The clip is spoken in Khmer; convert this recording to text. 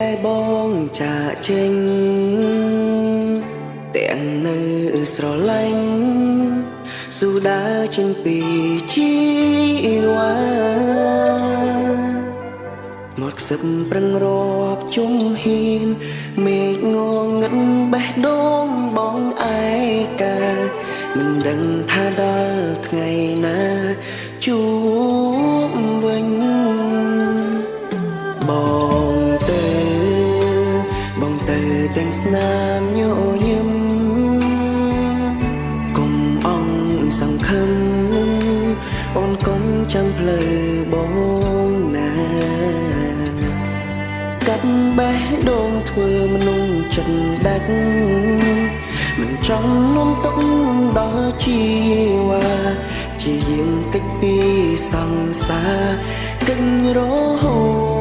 ដែលបងចាកចេញទាំងនៅស្រឡាញ់ស៊ូដើរចេញពីជីវ៉ាមកខ្សឹបប្រឹងរាប់ជុំហ៊ានមេឃងងឹតបេះដូងបងឯកាមិនដឹងថាដល់ថ្ងៃណាជួបវិញបងទៅទាំងស្នាមញញឹមកុំអងសង្ឃឹមអូនកុំចាំផ្លូវបងណាកាត់បេះដូងធ្វើមនុស្សចិត្តដាច់មិនចង់នាំទុកដល់ជីវ៉ាជាយាមកិច្ចពីសង្សារកិច្ចរហូត